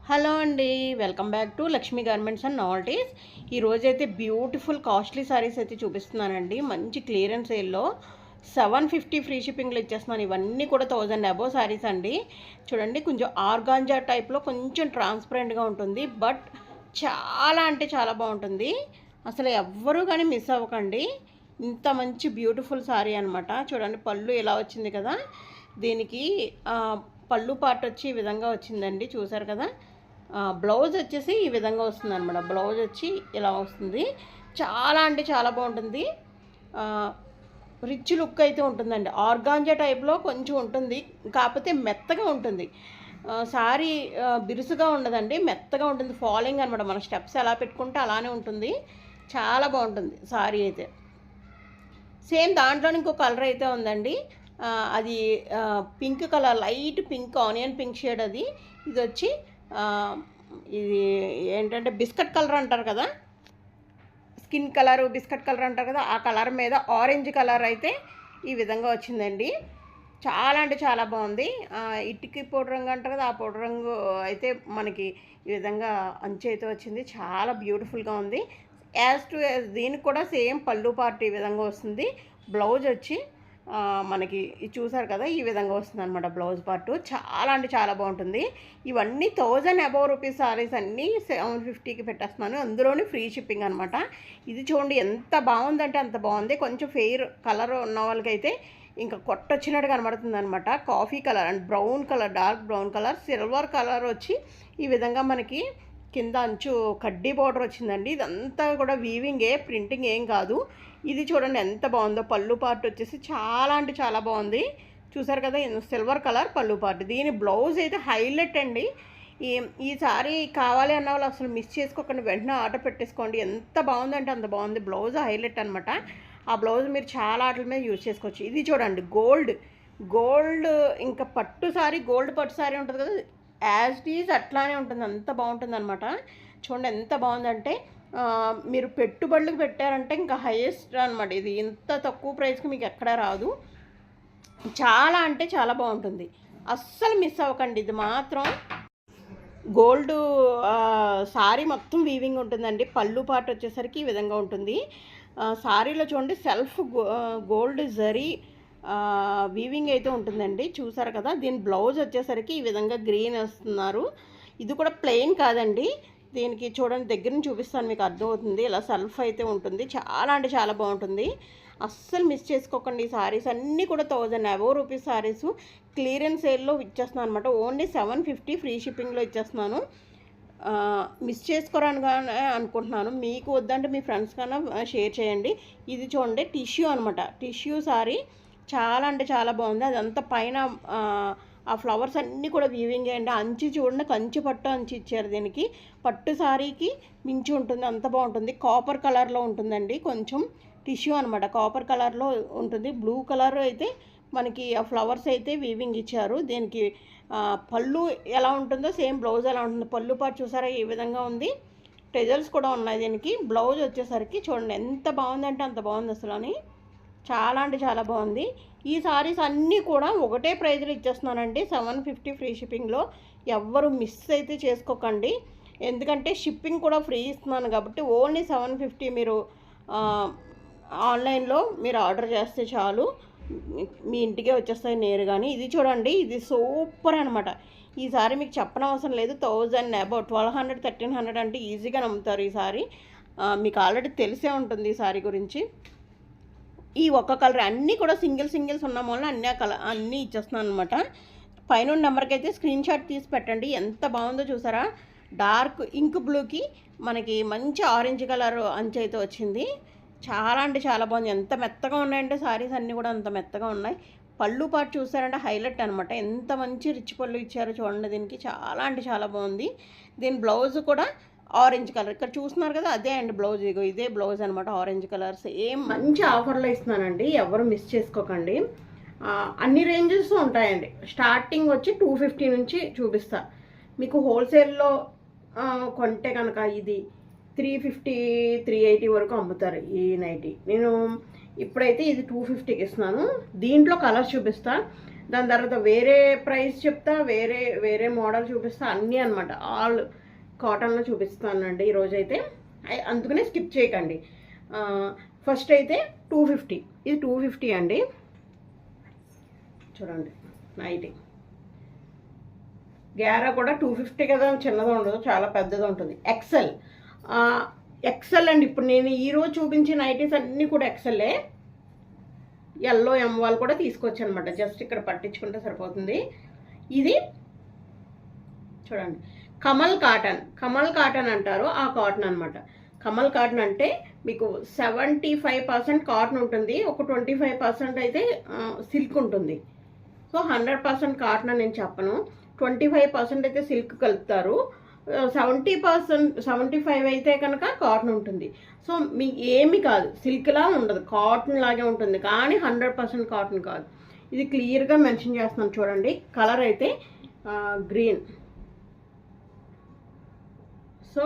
Hello అండి, welcome back to Lakshmi garments and novelties. ఈరోజైతే beautiful costly saris అయితే చూపిస్తున్నానండి. మంచి క్లియరెన్స్ సేల్లో 750 ఫ్రీ షిప్పింగ్లో ఇచ్చేస్తున్నాను. ఇవన్నీ కూడా 1000 అబోవ్ సారీస్ అండి. చూడండి, కొంచెం ఆర్గాంజా టైప్లో కొంచెం ట్రాన్స్పరెంట్గా ఉంటుంది, బట్ చాలా అంటే చాలా బాగుంటుంది. అసలు ఎవ్వరూ కానీ మిస్ అవ్వకండి. ఇంత మంచి బ్యూటిఫుల్ సారీ అనమాట. చూడండి, పళ్ళు ఎలా వచ్చింది కదా. దీనికి పళ్ళు పార్ట్ వచ్చి ఈ విధంగా వచ్చిందండి, చూసారు కదా. బ్లౌజ్ వచ్చేసి ఈ విధంగా వస్తుంది అనమాట. బ్లౌజ్ వచ్చి ఇలా వస్తుంది. చాలా అంటే చాలా బాగుంటుంది. రిచ్ లుక్ అయితే ఉంటుందండి. ఆర్గాంజా టైప్లో కొంచెం ఉంటుంది, కాకపోతే మెత్తగా ఉంటుంది. సారీ బిరుసుగా ఉండదండి, మెత్తగా ఉంటుంది. ఫాలోయింగ్ అనమాట. మన స్టెప్స్ ఎలా పెట్టుకుంటే అలానే ఉంటుంది. చాలా బాగుంటుంది సారీ అయితే. సేమ్ దాంట్లో ఇంకో కలర్ అయితే ఉందండి. అది pink colour, light pink, onion pink shade అది. ఇది వచ్చి ఇది ఏంటంటే బిస్కెట్ కలర్ అంటారు కదా, స్కిన్ కలరు బిస్కెట్ కలర్ అంటారు కదా, ఆ కలర్ మీద ఆరెంజ్ కలర్ అయితే ఈ విధంగా వచ్చిందండి. చాలా అంటే చాలా బాగుంది. ఇటుకి పౌడర్ రంగు అంటారు కదా, ఆ పౌడర్ రంగు అయితే మనకి ఈ విధంగా అంచు అయితే వచ్చింది. చాలా బ్యూటిఫుల్గా ఉంది. యాజ్ టు యాజ్ దీనికి కూడా సేమ్ పళ్ళు పార్ట్ ఈ విధంగా వస్తుంది. బ్లౌజ్ వచ్చి మనకి చూసారు కదా, ఈ విధంగా వస్తుంది అనమాట బ్లౌజ్ పార్ట్. చాలా అంటే చాలా బాగుంటుంది. ఇవన్నీ 1000 అబోవ్ రూపీస్ సారీస్ అన్నీ 750కి పెట్టేస్తున్నాను. అందులోని ఫ్రీ షిప్పింగ్ అనమాట. ఇది చూడండి ఎంత బాగుందంటే అంత బాగుంది. కొంచెం ఫెయిర్ కలర్ ఉన్న వాళ్ళకైతే ఇంకా కొట్టొచ్చినట్టు కనబడుతుంది అనమాట. Coffee colour and brown colour, dark brown colour, silver colour వచ్చి ఈ విధంగా మనకి కింద అంచు కడ్డీ బార్డర్ వచ్చిందండి. ఇదంతా కూడా వీవింగే, ప్రింటింగ్ ఏం కాదు. ఇది చూడండి ఎంత బాగుందో. పళ్ళు పార్ట్ వచ్చేసి చాలా అంటే చాలా బాగుంది. చూసారు కదా, సిల్వర్ కలర్ పళ్ళు పార్ట్. దీని బ్లౌజ్ అయితే హైలైట్ అండి. ఈ సారీ కావాలి అన్న వాళ్ళు అసలు మిస్ చేసుకోకండి, వెంటనే ఆర్డర్ పెట్టేసుకోండి. ఎంత బాగుందంటే అంత బాగుంది. బ్లౌజ్ హైలైట్ అనమాట. ఆ బ్లౌజ్ మీరు చాలా ఆటల మీద యూజ్ చేసుకోవచ్చు. ఇది చూడండి, గోల్డ్ ఇంకా పట్టు సారీ, గోల్డ్ పట్టు సారీ ఉంటుంది కదా, యాజ్ ఇట్ ఈజ్ అట్లానే ఉంటుంది. అంత బాగుంటుంది అనమాట. చూడండి ఎంత బాగుందంటే మీరు పెట్టుబడులకు పెట్టారంటే ఇంకా హైయెస్ట్ అనమాట. ఇది ఇంత తక్కువ ప్రైస్కి మీకు ఎక్కడా రాదు. చాలా అంటే చాలా బాగుంటుంది. అస్సలు మిస్ అవ్వకండి. ఇది మాత్రం గోల్డ్ సారీ మొత్తం వీవింగ్ ఉంటుందండి. పళ్ళు పార్ట్ వచ్చేసరికి ఈ విధంగా ఉంటుంది. సారీలో చూడండి సెల్ఫ్ గోల్డ్ జరీ వీవింగ్ అయితే ఉంటుందండి. చూసారు కదా. దీని బ్లౌజ్ వచ్చేసరికి ఈ విధంగా గ్రీన్ వేస్తున్నారు. ఇది కూడా ప్లెయిన్ కాదండి. దీనికి చూడండి, దగ్గర నుంచి చూపిస్తాను, మీకు అర్థమవుతుంది. ఇలా సెల్ఫ్ అయితే ఉంటుంది. చాలా అంటే చాలా బాగుంటుంది. అస్సలు మిస్ చేసుకోకండి. ఈ సారీస్ అన్నీ కూడా 1000 అబోవ్ రూపీస్ సారీస్ క్లియరెన్స్ సేల్లో ఇచ్చేస్తున్నాను అనమాట. ఓన్లీ 750 ఫ్రీ షిప్పింగ్లో ఇచ్చేస్తున్నాను. మిస్ చేసుకోరానుగానే అనుకుంటున్నాను. మీకు వద్దంటే మీ ఫ్రెండ్స్ కన్నా షేర్ చేయండి. ఇది చూడండి, టిష్యూ అనమాట. టిష్యూ సారీ చాలా అంటే చాలా బాగుంది. అదంతా పైన ఆ ఫ్లవర్స్ అన్నీ కూడా వీవింగ్ అండి. అంచు చూడండి, కంచి పట్టు అంచు ఇచ్చారు. దీనికి పట్టు సారీకి మించి ఉంటుంది, అంత బాగుంటుంది. కాపర్ కలర్లో ఉంటుందండి. కొంచెం టిష్యూ అనమాట, కాపర్ కలర్లో ఉంటుంది. బ్లూ కలర్ అయితే మనకి ఆ ఫ్లవర్స్ అయితే వీవింగ్ ఇచ్చారు. దీనికి పళ్ళు ఎలా ఉంటుందో సేమ్ బ్లౌజ్ ఎలా ఉంటుంది. పళ్ళు పాటు చూసారా ఏ విధంగా ఉంది. టెజల్స్ కూడా ఉన్నాయి దీనికి. బ్లౌజ్ వచ్చేసరికి చూడండి ఎంత బాగుందంటే అంత బాగుంది అసలు అని. చాలా అంటే చాలా బాగుంది. ఈ సారీస్ అన్నీ కూడా ఒకటే ప్రైజ్లో ఇచ్చేస్తున్నానండి, 750 ఫ్రీ షిప్పింగ్లో. ఎవ్వరు మిస్ అయితే చేసుకోకండి, ఎందుకంటే షిప్పింగ్ కూడా ఫ్రీ ఇస్తున్నాను కాబట్టి. ఓన్లీ 750 మీరు ఆన్లైన్లో మీరు ఆర్డర్ చేస్తే చాలు, మీ ఇంటికే వచ్చేస్తాయి నేరుగాని. ఇది చూడండి, ఇది సూపర్ అనమాట. ఈ సారీ మీకు చెప్పనవసరం లేదు. 1000 అబౌట్ 1200 1300 అంటే ఈజీగా నమ్ముతారు. ఈ సారీ మీకు ఆల్రెడీ తెలిసే ఉంటుంది ఈ సారీ గురించి. ఈ ఒక్క కలర్ అన్నీ కూడా సింగిల్స్ ఉన్న వల్ల అన్నీ ఇచ్చేస్తున్నాను అనమాట. పైన నెంబర్కి అయితే స్క్రీన్ షాట్ తీసి పెట్టండి. ఎంత బాగుందో చూసారా. డార్క్ ఇంక్ బ్లూకి మనకి మంచి ఆరెంజ్ కలర్ అంచు అయితే వచ్చింది. చాలా అంటే చాలా బాగుంది. ఎంత మెత్తగా ఉన్నాయంటే సారీస్ అన్నీ కూడా అంత మెత్తగా ఉన్నాయి. పళ్ళు పాటు చూసారంటే హైలైట్ అనమాట. ఎంత మంచి రిచ్ పళ్ళు ఇచ్చారో చూడండి. దీనికి చాలా అంటే చాలా బాగుంది. దీని బ్లౌజ్ కూడా ఆరెంజ్ కలర్, ఇక్కడ చూస్తున్నారు కదా, అదే అండి బ్లౌజ్. ఇదే బ్లౌజ్ అనమాట, ఆరెంజ్ కలర్. సేమ్ మంచి ఆఫర్లో ఇస్తున్నానండి, ఎవరు మిస్ చేసుకోకండి. అన్ని రేంజెస్ ఉంటాయండి. స్టార్టింగ్ వచ్చి 250 నుంచి చూపిస్తా మీకు. హోల్సేల్లో కొంటే కనుక ఇది 350 380 వరకు అమ్ముతారు ఈ నైటీ. నేను ఇప్పుడైతే ఇది 250కి ఇస్తున్నాను. దీంట్లో కలర్స్ చూపిస్తా. దాని తర్వాత వేరే ప్రైస్ చెప్తా, వేరే వేరే మోడల్ చూపిస్తా, అన్నీ అనమాట. ఆల్ కాటన్లో చూపిస్తానండి ఈరోజైతే. అందుకనే స్కిప్ చేయకండి. ఫస్ట్ అయితే 250, ఇది 250 అండి. చూడండి నైటీ గ్యారా కూడా 250 కదా, చిన్నది ఉండదు, చాలా పెద్దది ఉంటుంది. ఎక్సెల్ అండి. ఇప్పుడు నేను ఈరోజు చూపించిన నైటీస్ అన్నీ కూడా ఎక్సెల్లే. ఎల్లో ఎం వాళ్ళు కూడా తీసుకొచ్చాను అనమాట. జస్ట్ ఇక్కడ పట్టించుకుంటే సరిపోతుంది. ఇది చూడండి కమల్ కాటన్ అంటారు, ఆ కాటన్ అనమాట. కమల్ కాటన్ అంటే మీకు 75% కాటన్ ఉంటుంది, ఒక 25% అయితే సిల్క్ ఉంటుంది. సో 100% కాటన్ అని నేను చెప్పను, 25% అయితే సిల్క్ కలుపుతారు, 75% అయితే కనుక కాటన్ ఉంటుంది. సో మీకు ఏమి కాదు, సిల్క్లా ఉండదు, కాటన్ లాగే ఉంటుంది, కానీ 100% కాటన్ కాదు. ఇది క్లియర్గా మెన్షన్ చేస్తున్నాను చూడండి. కలర్ అయితే గ్రీన్. సో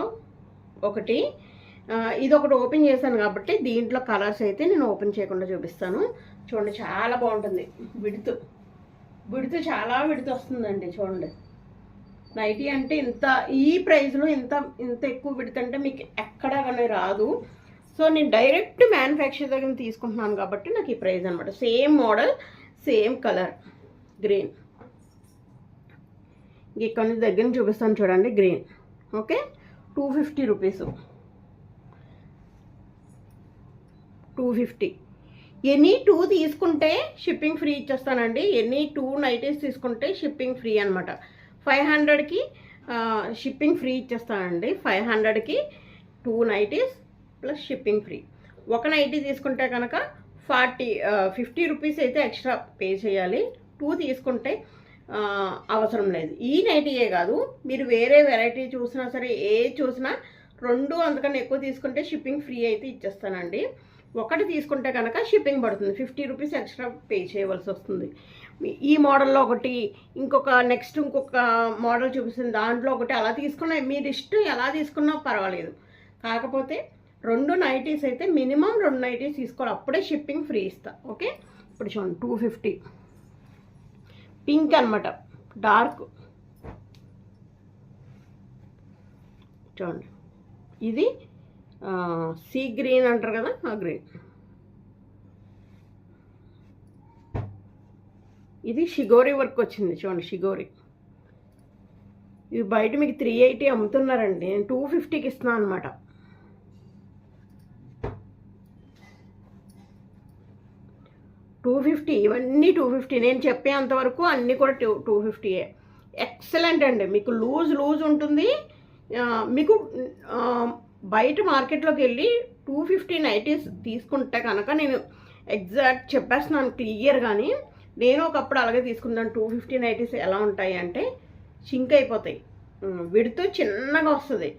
ఇది ఒకటి ఓపెన్ చేశాను కాబట్టి దీంట్లో కలర్స్ అయితే నేను ఓపెన్ చేయకుండా చూపిస్తాను. చూడండి చాలా బాగుంటుంది. విడుతు చాలా విడుతు వస్తుందండి. చూడండి నైటీ అంటే ఈ ప్రైస్లో ఇంత ఎక్కువ విడుతు అంటే మీకు ఎక్కడా కానీ రాదు. సో నేను డైరెక్ట్ మ్యానుఫ్యాక్చర్ దగ్గర తీసుకుంటున్నాను కాబట్టి నాకు ఈ ప్రైస్ అనమాట. Same model, same colour, green. ఇక్కడ నుంచి దగ్గర చూపిస్తాను చూడండి. Green okay, 250 rupees. 250. ఎనీ 2 తీసుకుంటే షిప్పింగ్ ఫ్రీ ఇచ్చేస్తానండి. ఎనీ 2 నైటీస్ తీసుకుంటే షిప్పింగ్ ఫ్రీ అనమాట. 500కి షిప్పింగ్ ఫ్రీ ఇచ్చేస్తానండి. 500కి 2 నైటీస్ ప్లస్ షిప్పింగ్ ఫ్రీ. ఒక నైటీ తీసుకుంటే కనుక 50 రూపీస్ అయితే ఎక్స్ట్రా పే చేయాలి. 2 తీసుకుంటే అవసరం లేదు. ఈ నైటీయే కాదు, మీరు వేరే వెరైటీ చూసినా సరే, చూసినా 2 అంతకన్నా ఎక్కువ తీసుకుంటే షిప్పింగ్ ఫ్రీ అయితే ఇచ్చేస్తానండి. ఒకటి తీసుకుంటే కనుక షిప్పింగ్ పడుతుంది, 50 రూపీస్ ఎక్స్ట్రా పే చేయవలసి వస్తుంది. ఈ మోడల్లో ఒకటి, ఇంకొక మోడల్ చూపిస్తుంది, దాంట్లో ఒకటి, అలా తీసుకున్నా మీరు ఇష్టం, ఎలా తీసుకున్నా పర్వాలేదు. కాకపోతే 2 నైటీస్ అయితే మినిమం 2 నైటీస్ తీసుకోవాలి, అప్పుడే షిప్పింగ్ ఫ్రీ ఇస్తా. ఓకే, ఇప్పుడు చూడండి 250 పింక్ అనమాట, డార్క్. చూడండి ఇది సీ గ్రీన్ అంటారు కదా, ఆ గ్రీన్. ఇది షిగోరి వర్క్ వచ్చింది చూడండి, షిగోరి. ఇవి బయట మీకు 380 అమ్ముతున్నారండి, నేను 250కి ఇస్తున్నాను అనమాట. ఇవన్నీ 250. నేను చెప్పేంతవరకు అన్నీ కూడా 250. ఎక్సలెంట్ అండి. మీకు లూజ్ ఉంటుంది. మీకు బయట మార్కెట్లోకి వెళ్ళి 250 నైటీస్ తీసుకుంటే కనుక, నేను ఎగ్జాక్ట్ చెప్పేస్తున్నాను క్లియర్. కానీ నేను ఒకప్పుడు అలాగే తీసుకున్నాను. 250 నైటీస్ ఎలా ఉంటాయి అంటే సింక్ అయిపోతాయి. విడుతు చిన్నగా వస్తుంది,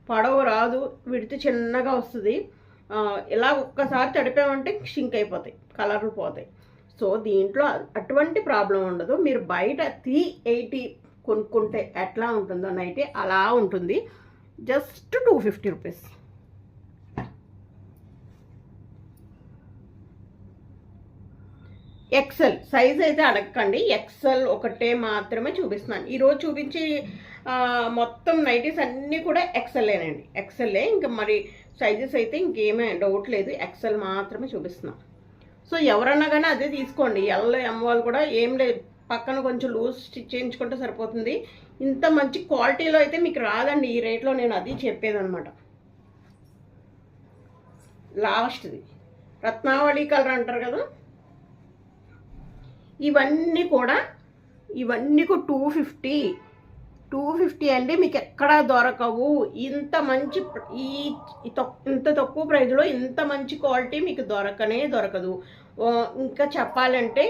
పొడవు రాదు, విడుతు చిన్నగా వస్తుంది. ఇలా ఒక్కసారి తడిపామంటే సింక్ అయిపోతాయి, కలర్లు పోతాయి. సో దీంట్లో అటువంటి ప్రాబ్లం ఉండదు. మీరు బయట 380 కొనుక్కుంటే ఎట్లా ఉంటుందో నైటీ అలా ఉంటుంది. Just 250 rupees. ఎక్సెల్ సైజ్ అయితే అడగకండి, ఎక్సెల్ ఒకటే మాత్రమే చూపిస్తున్నాను. ఈరోజు చూపించి మొత్తం నైటీస్ అన్నీ కూడా ఎక్సెల్లేనండి, ఎక్సెల్లే. ఇంకా మరి సైజెస్ అయితే ఇంకేమీ డౌట్ లేదు, ఎక్సెల్ మాత్రమే చూపిస్తున్నాం. సో ఎవరన్నా కానీ అదే తీసుకోండి. ఎల్ ఎం వాళ్ళు కూడా ఏం లేదు, పక్కన కొంచెం లూజ్ స్టిచ్ చేయించుకుంటే సరిపోతుంది. ఇంత మంచి క్వాలిటీలో అయితే మీకు రాదండి ఈ రేట్లో, నేను అది చెప్పేదన్నమాట. లాస్ట్ది రత్నావళి కలర్ అంటారు కదా, ఇవన్నీ కూడా 250 అండి. మీకు ఎక్కడా దొరకవు. ఇంత మంచి ఇంత తక్కువ ప్రైజ్లో ఇంత మంచి క్వాలిటీ మీకు దొరకదు. ఇంకా చెప్పాలంటే,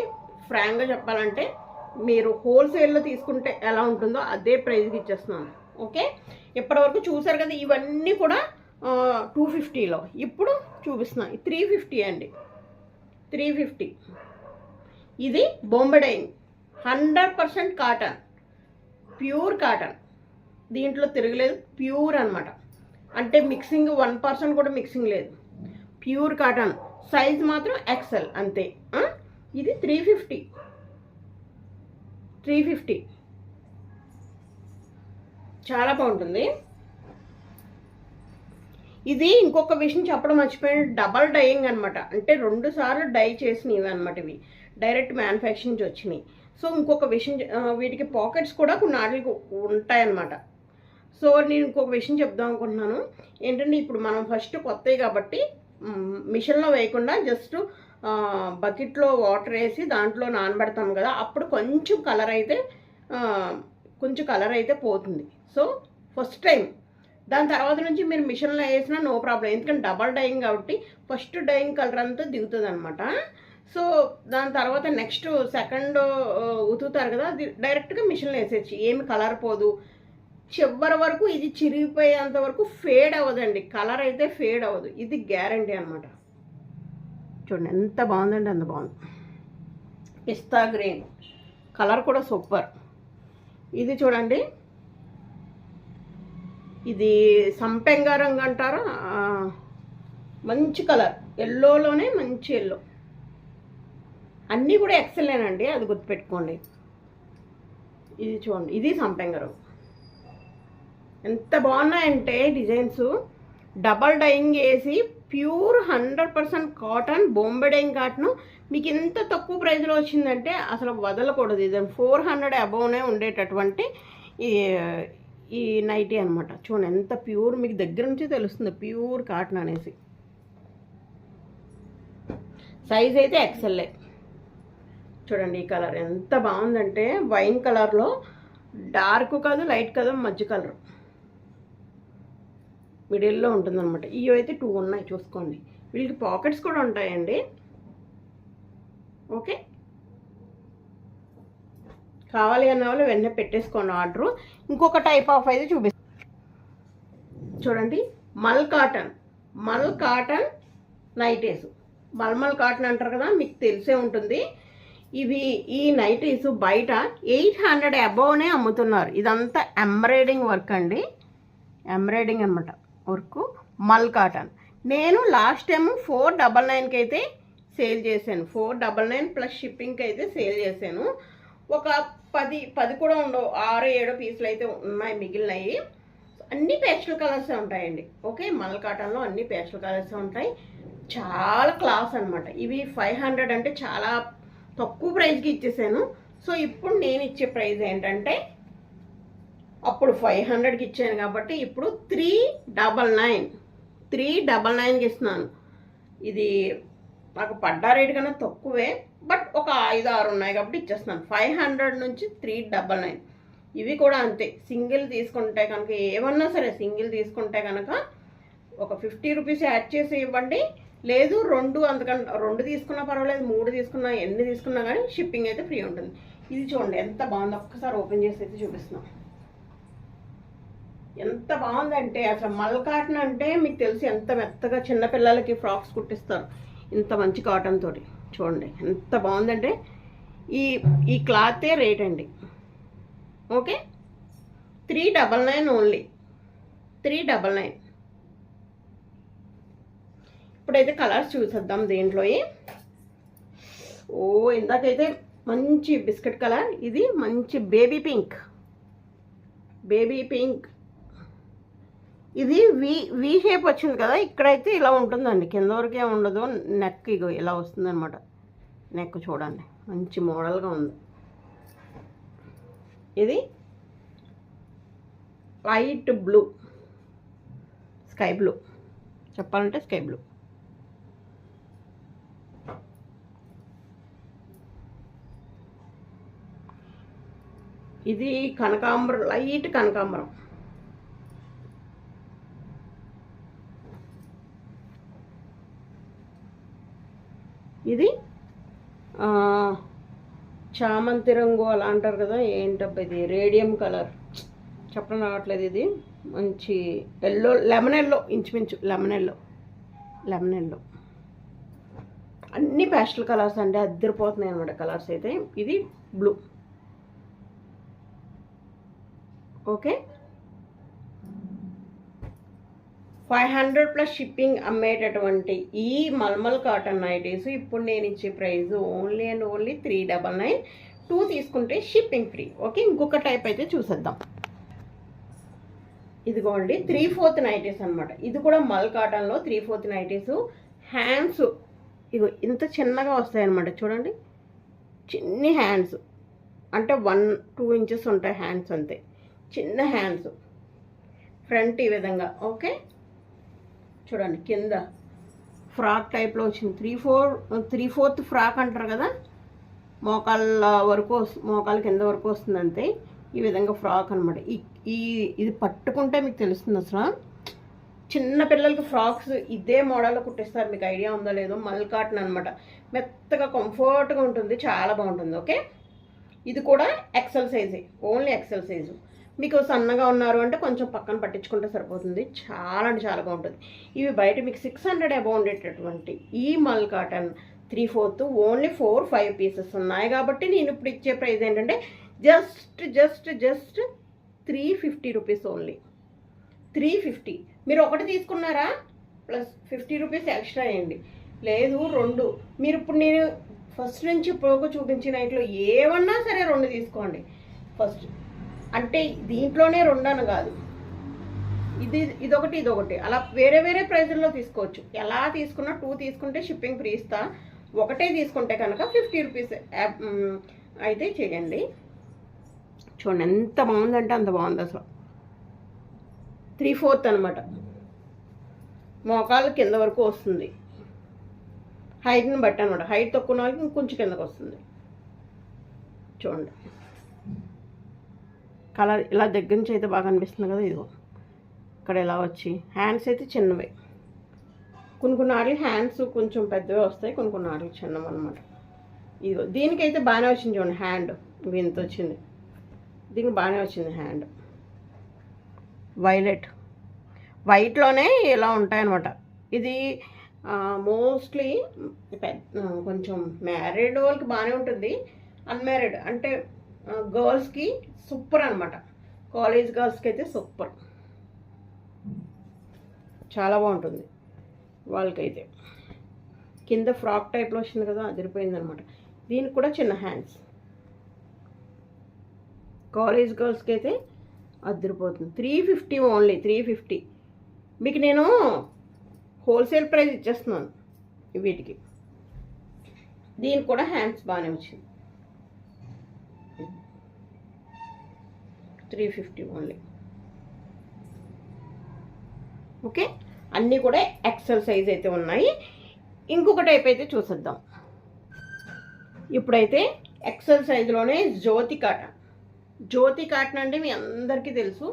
ఫ్రాంక్గా చెప్పాలంటే, మీరు హోల్సేల్లో తీసుకుంటే ఎలా ఉంటుందో అదే ప్రైజ్కి ఇచ్చేస్తున్నాను. ఓకే, ఇప్పటివరకు చూసారు కదా, ఇవన్నీ కూడా 250లో. ఇప్పుడు చూపిస్తున్నాను 350 అండి. 350. ఇది బొంబడైన్ 100% కాటన్, ప్యూర్ కాటన్, దీంట్లో తిరగలేదు, ప్యూర్ అనమాట. అంటే మిక్సింగ్ 1% కూడా మిక్సింగ్ లేదు, ప్యూర్ కాటన్. సైజ్ మాత్రం ఎక్సెల్ అంతే. ఇది 350. 350. చాలా బాగుంటుంది. ఇది ఇంకొక విషయం చెప్పడం మర్చిపోయాను, డబల్ డైయింగ్ అనమాట. అంటే 2 సార్లు డై చేసినవి అనమాట. ఇవి డైరెక్ట్ మ్యానుఫ్యాక్చరింగ్ నుంచి వచ్చినాయి. సో ఇంకొక విషయం, వీటికి పాకెట్స్ కూడా కొన్ని ఆటలకి ఉంటాయన్నమాట. సో నేను ఇంకొక విషయం చెప్దాం అనుకుంటున్నాను ఏంటంటే, ఇప్పుడు మనం ఫస్ట్ కొత్తవి కాబట్టి మిషన్లో వేయకుండా జస్ట్ బకెట్లో వాటర్ వేసి దాంట్లో నానబెడతాం కదా, అప్పుడు కొంచెం కలర్ అయితే పోతుంది. సో ఫస్ట్ టైం, దాని తర్వాత నుంచి మీరు మిషన్లో వేసినా నో ప్రాబ్లం, ఎందుకంటే డబల్ డైయింగ్ కాబట్టి ఫస్ట్ డైయింగ్ కలర్ అంతా దిగుతుంది అనమాట. సో దాని తర్వాత నెక్స్ట్ సెకండ్ ఉతుకుతారు కదా, అది డైరెక్ట్గా మిషన్లో వేసేసి ఏమి కలర్ పోదు. చివరి వరకు ఇది చిరిగిపోయేంత వరకు ఫేడ్ అవ్వదండి, కలర్ అయితే ఫేడ్ అవ్వదు. ఇది గ్యారంటీ అనమాట. చూడండి ఎంత బాగుందండి, అంత బాగుంది. పిస్తా గ్రీన్ కలర్ కూడా సూపర్. ఇది చూడండి, ఇది సంపెంగా రంగు అంటారా, మంచి కలర్, ఎల్లోలోనే మంచి ఎల్లో. అన్నీ కూడా ఎక్సెల్లేనండి, అది గుర్తుపెట్టుకోండి. ఇది చూడండి, ఇది సంపెంగా రంగు. ఎంత బాగున్నాయంటే డిజైన్స్, డబల్ డైయింగ్ వేసి pure 100% cotton, Bombay dyeing cotton. మీకు ఇంత తక్కువ ప్రైస్లో వచ్చిందంటే అసలు వదలకూడదు. ఇది 400 అబోవ్నే ఉండేటటువంటి ఈ నైటీ అనమాట. చూడండి ఎంత ప్యూర్, మీకు దగ్గర నుంచి తెలుస్తుంది ప్యూర్ కాటన్ అనేసి. సైజ్ అయితే ఎక్సెల్లే. చూడండి ఈ కలర్ ఎంత బాగుందంటే, వైన్ కలర్లో డార్క్ కాదు లైట్ కాదు, మధ్య కలర్ మిడిల్లో ఉంటుందన్నమాట. ఇవి అయితే 2 ఉన్నాయి చూసుకోండి. వీళ్ళకి పాకెట్స్ కూడా ఉంటాయండి. ఓకే, కావాలి అన్న వాళ్ళు వెంటనే పెట్టేసుకోండి ఆర్డరు. ఇంకొక టైప్ ఆఫ్ అయితే చూపిస్తాను చూడండి, మల్ కాటన్ నైటీస్. మల్మల్ కాటన్ అంటారు కదా, మీకు తెలిసే ఉంటుంది. ఈ నైటీస్ బయట 800 అబోవ్నే అమ్ముతున్నారు. ఇదంతా ఎంబ్రాయిడింగ్ వర్క్ అండి, ఎంబ్రాయిడింగ్ అనమాట వర్క్, మల్ కాటన్. నేను లాస్ట్ టైం 499కి అయితే సేల్ చేశాను. 499 ప్లస్ షిప్పింగ్కి అయితే సేల్ చేశాను. ఒక 10 కూడా ఉండవు, 6-7 పీసులు అయితే ఉన్నాయి మిగిలినవి. అన్ని పేస్టల్ కలర్స్ ఉంటాయండి. ఓకే, మల్ కాటన్లో అన్ని పేస్టల్ కలర్స్ ఉంటాయి. చాలా క్లాస్ అనమాట. ఇవి 500 అంటే చాలా తక్కువ ప్రైస్కి ఇచ్చేసాను. సో ఇప్పుడు నేను ఇచ్చే ప్రైస్ ఏంటంటే, అప్పుడు 500కి ఇచ్చాను కాబట్టి ఇప్పుడు 399కి ఇస్తున్నాను. ఇది నాకు పడ్డా రేటు కన్నా తక్కువే, బట్ ఒక 5-6 ఉన్నాయి కాబట్టి ఇచ్చేస్తున్నాను. 500 నుంచి 399. ఇవి కూడా అంతే. సింగిల్ తీసుకుంటే కనుక, ఏమన్నా సరే సింగిల్ తీసుకుంటే కనుక ఒక 50 రూపీస్ యాడ్ చేసి ఇవ్వండి. లేదు 2 తీసుకున్నా పర్వాలేదు, 3 తీసుకున్నా, ఎన్ని తీసుకున్నా కానీ షిప్పింగ్ అయితే ఫ్రీ ఉంటుంది. ఇది చూడండి ఎంత బాగుందో, ఒక్కసారి ఓపెన్ చేసి అయితే చూపిస్తున్నాం. ఎంత బాగుందంటే అసలు మల్ కాటన్ అంటే మీకు తెలిసి ఎంత మెత్తగా చిన్నపిల్లలకి ఫ్రాక్స్ కుట్టిస్తారు ఇంత మంచి కాటన్ తోటి. చూడండి ఎంత బాగుందంటే, ఈ క్లాతే రేట్ అండి. Okay, 399 only, 399. ఇప్పుడైతే కలర్స్ చూసేద్దాం దీంట్లో. ఇందాకైతే మంచి బిస్కెట్ కలర్, ఇది మంచి బేబీ పింక్. ఇది వి షేప్ వచ్చింది కదా, ఇక్కడైతే ఇలా ఉంటుందండి, కింద వరకే ఉండదు. నెక్ ఇగో ఇలా వస్తుంది అనమాట. నెక్ చూడండి మంచి మోడల్గా ఉంది. ఇది లైట్ బ్లూ, స్కై బ్లూ, చెప్పాలంటే స్కై బ్లూ. ఇది కనకాంబరం, లైట్ కనకాంబరం. ఇది చామంతి రంగు అలా అంటారు కదా, ఏంటబ్బా ఇది రేడియం కలర్, చెప్పడం రావట్లేదు. ఇది మంచి ఎల్లో, లెమన్ ఎల్లో, ఇంచుమించు లెమన్ ఎల్లో. అన్ని పేస్టల్ కలర్స్ అండి, అద్దరిపోతున్నాయి అనమాట కలర్స్ అయితే. ఇది బ్లూ. ఓకే, 500 ప్లస్ షిప్పింగ్ అమ్మేటటువంటి ఈ మల్మల్ కాటన్ నైటీస్ ఇప్పుడు నేను ఇచ్చే ప్రైస్ ఓన్లీ అండ్ ఓన్లీ 399. 2 తీసుకుంటే షిప్పింగ్ ఫ్రీ. ఓకే, ఇంకొక టైప్ అయితే చూసేద్దాం. ఇదిగోండి 3/4 నైటీస్ అనమాట. ఇది కూడా మల్ కాటన్లో 3/4 నైటీస్. హ్యాండ్స్ ఇగో ఇంత చిన్నగా వస్తాయి అనమాట. చూడండి, చిన్ని హ్యాండ్స్, అంటే 1-2 ఇంచెస్ ఉంటాయి హ్యాండ్స్, అంతే చిన్న హ్యాండ్స్. ఫ్రంట్ ఈ విధంగా. ఓకే, చూడండి కింద ఫ్రాక్ టైప్లో వచ్చింది. 3/4 ఫ్రాక్ అంటారు కదా, మోకాళ్ళ వరకు మోకాళ్ళ కింద వరకు వస్తుంది అంతే. ఈ విధంగా ఫ్రాక్ అనమాట. ఇది పట్టుకుంటే మీకు తెలుస్తుంది అసలు. చిన్న పిల్లలకి ఫ్రాక్స్ ఇదే మోడల్లో కుట్టిస్తారు, మీకు ఐడియా ఉందో లేదో. మల్ కాటన్ అనమాట, మెత్తగా కంఫర్ట్గా ఉంటుంది, చాలా బాగుంటుంది. ఓకే, ఇది కూడా ఎక్సెల్ సైజే, ఓన్లీ ఎక్సెల్ సైజు. మీకు సన్నగా ఉన్నారు అంటే కొంచెం పక్కన పట్టించుకుంటే సరిపోతుంది. చాలా అంటే చాలా బాగుంటుంది. ఇవి బయట మీకు 600 అబౌవ్ ఉండేటటువంటి ఈ మల్ కాటన్ 3/4 ఓన్లీ 4-5 పీసెస్ ఉన్నాయి కాబట్టి నేను ఇప్పుడు ఇచ్చే ప్రైస్ ఏంటంటే జస్ట్ 350 రూపీస్ ఓన్లీ. 350. మీరు ఒకటి తీసుకున్నారా ప్లస్ 50 రూపీస్ ఎక్స్ట్రా వేయండి. లేదు 2, మీరు ఇప్పుడు నేను ఫస్ట్ నుంచి ఇప్పుడు చూపించిన ఇట్లో ఏమన్నా సరే 2 తీసుకోండి ఫస్ట్. అంటే దీంట్లోనే 2 అని కాదు, ఇదొకటి అలా వేరే వేరే ప్రైజుల్లో తీసుకోవచ్చు. ఎలా తీసుకున్నా 2 తీసుకుంటే షిప్పింగ్ ఫ్రీ ఇస్తా. ఒకటే తీసుకుంటే కనుక 50 రూపీస్ అయితే చేయండి. చూడండి ఎంత బాగుందంటే అంత బాగుంది అసలు. 3/4 అనమాట, మోకాలు కింద వరకు వస్తుంది. హైట్ని బట్టి అనమాట. హైట్ తక్కువ వాళ్ళకి ఇంకొంచెం కిందకు వస్తుంది. చూడండి కలర్ ఇలా దగ్గర నుంచి అయితే బాగా అనిపిస్తుంది కదా. ఇదిగో ఇక్కడ ఇలా వచ్చి హ్యాండ్స్ అయితే చిన్నవే, కొన్ని ఆటలు హ్యాండ్స్ కొంచెం పెద్దవే వస్తాయి, కొన్ని ఆటలు చిన్నవి అనమాట. ఇదిగో దీనికైతే బాగానే వచ్చింది చూడండి. హ్యాండ్ ఇంత వచ్చింది, దీనికి బాగానే వచ్చింది హ్యాండ్. వైట్లోనే ఇలా ఉంటాయన్నమాట. ఇది మోస్ట్లీ కొంచెం మ్యారీడ్ వాళ్ళకి బాగానే ఉంటుంది. అన్మ్యారీడ్ అంటే గర్ల్స్కి సూపర్ అనమాట. కాలేజ్ గర్ల్స్కి అయితే సూపర్, చాలా బాగుంటుంది వాళ్ళకైతే. కింద ఫ్రాక్ టైప్లో వచ్చింది కదా, అదిరిపోయింది అనమాట. దీనికి కూడా చిన్న హ్యాండ్స్. కాలేజ్ గర్ల్స్కి అయితే అదిరిపోతుంది. 350 ఓన్లీ, 350. మీకు నేను హోల్సేల్ ప్రైస్ ఇచ్చేస్తున్నాను వీటికి. దీనికి కూడా హ్యాండ్స్ బాగానే వచ్చింది. 350 ఓన్లీ. ఓకే, అన్నీ కూడా ఎక్సెల్ సైజ్ అయితే ఉన్నాయి. ఇంకొక టైప్ అయితే చూసేద్దాం. ఇప్పుడైతే ఎక్సెల్ సైజులోనే జ్యోతి కాటన్ అంటే మీ అందరికీ తెలుసు.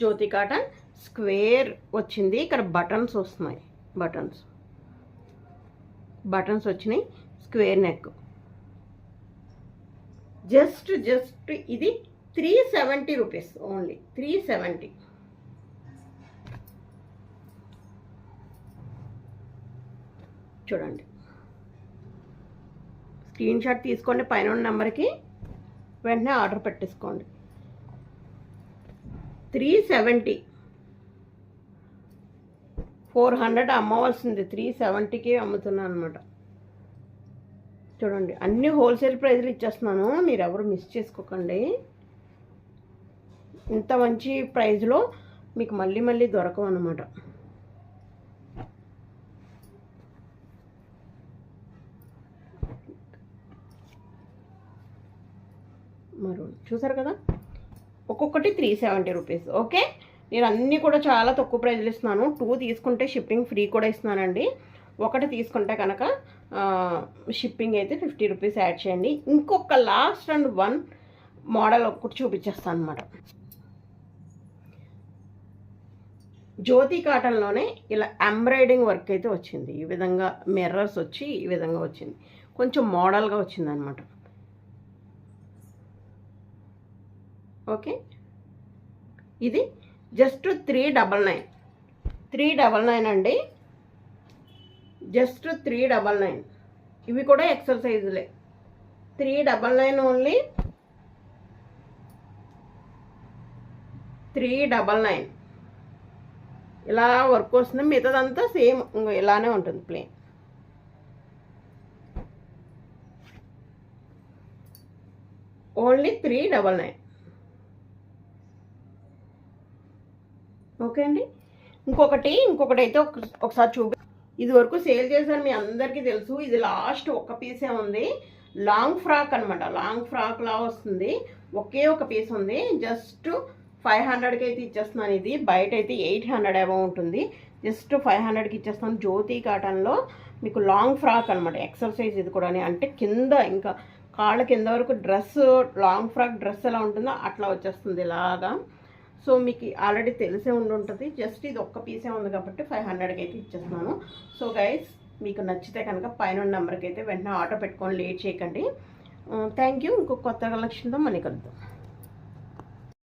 జ్యోతి కాటన్ స్క్వేర్ వచ్చింది. ఇక్కడ బటన్స్ వస్తున్నాయి, బటన్స్ వచ్చినాయి. Square neck. జస్ట్ ఇది 370 రూపీస్ ఓన్లీ. 370. చూడండి, స్క్రీన్ షాట్ తీసుకోండి, పైన ఉన్న నెంబర్కి వెంటనే ఆర్డర్ పెట్టేసుకోండి. 370. 400 అమ్మవలసింది, 370కి అమ్ముతున్నాను అనమాట. చూడండి, అన్ని హోల్సేల్ ప్రైస్లు ఇచ్చేస్తున్నాను, మీరు ఎవరు మిస్ చేసుకోకండి. ఇంత మంచి ప్రైస్లో మీకు మళ్ళీ దొరకవు అన్నమాట. మరూన్ చూసారు కదా, ఒక్కొక్కటి 370 రూపీస్. ఓకే, నేను అన్నీ కూడా చాలా తక్కువ ప్రైజ్లు ఇస్తున్నాను. 2 తీసుకుంటే షిప్పింగ్ ఫ్రీ కూడా ఇస్తున్నానండి. ఒకటి తీసుకుంటే కనుక షిప్పింగ్ అయితే 50 రూపీస్ యాడ్ చేయండి. ఇంకొక లాస్ట్ అండ్ 1 మోడల్ ఒకటి చూపించేస్తాను అనమాట. జ్యోతి కాటన్లోనే ఇలా ఎంబ్రాయిడింగ్ వర్క్ అయితే వచ్చింది. ఈ విధంగా మిర్రర్స్ వచ్చి ఈ విధంగా వచ్చింది. కొంచెం మోడల్గా వచ్చింది అనమాట. ఓకే, ఇది జస్ట్ 399 అండి. జస్ట్ 399. ఇవి కూడా ఎక్సెల్ సైజులే. 399 ఓన్లీ. 399 ఇలా వర్క్ వస్తుంది. మిగతాదంతా సేమ్ ఇలానే ఉంటుంది, ప్లేన్. ఓన్లీ 399. ఓకే అండి. ఇంకొకటి అయితే ఒకసారి ఇది వరకు సేల్ చేశాను, మీ అందరికీ తెలుసు. ఇది లాస్ట్ ఒక పీసే ఉంది. లాంగ్ ఫ్రాక్ అనమాట, లాంగ్ ఫ్రాక్ లా వస్తుంది. ఒకే ఒక పీస్ ఉంది. జస్ట్ 500కి అయితే ఇచ్చేస్తున్నాను. ఇది బయట అయితే 800 అబౌ ఉంటుంది. జస్ట్ 500కి ఇచ్చేస్తాను. జ్యోతి కాటన్లో మీకు లాంగ్ ఫ్రాక్ అనమాట. ఎక్సర్సైజ్ ఇది కూడా, అంటే కింద ఇంకా కాళ్ళ కింద వరకు డ్రెస్, లాంగ్ ఫ్రాక్ డ్రెస్ ఎలా ఉంటుందో అట్లా వచ్చేస్తుంది ఇలాగా. సో మీకు ఆల్రెడీ తెలిసే ఉంటుంది. జస్ట్ ఇది ఒక్క పీసే ఉంది కాబట్టి 500కి అయితే ఇచ్చేస్తున్నాను. సో గైస్, మీకు నచ్చితే కనుక పైన నెంబర్కి అయితే వెంటనే ఆర్డర్ పెట్టుకొని లేట్ చేయకండి. Thank you. ఇంకొక కొత్త కలెక్షన్తో మళ్ళీ కలుద్దాం.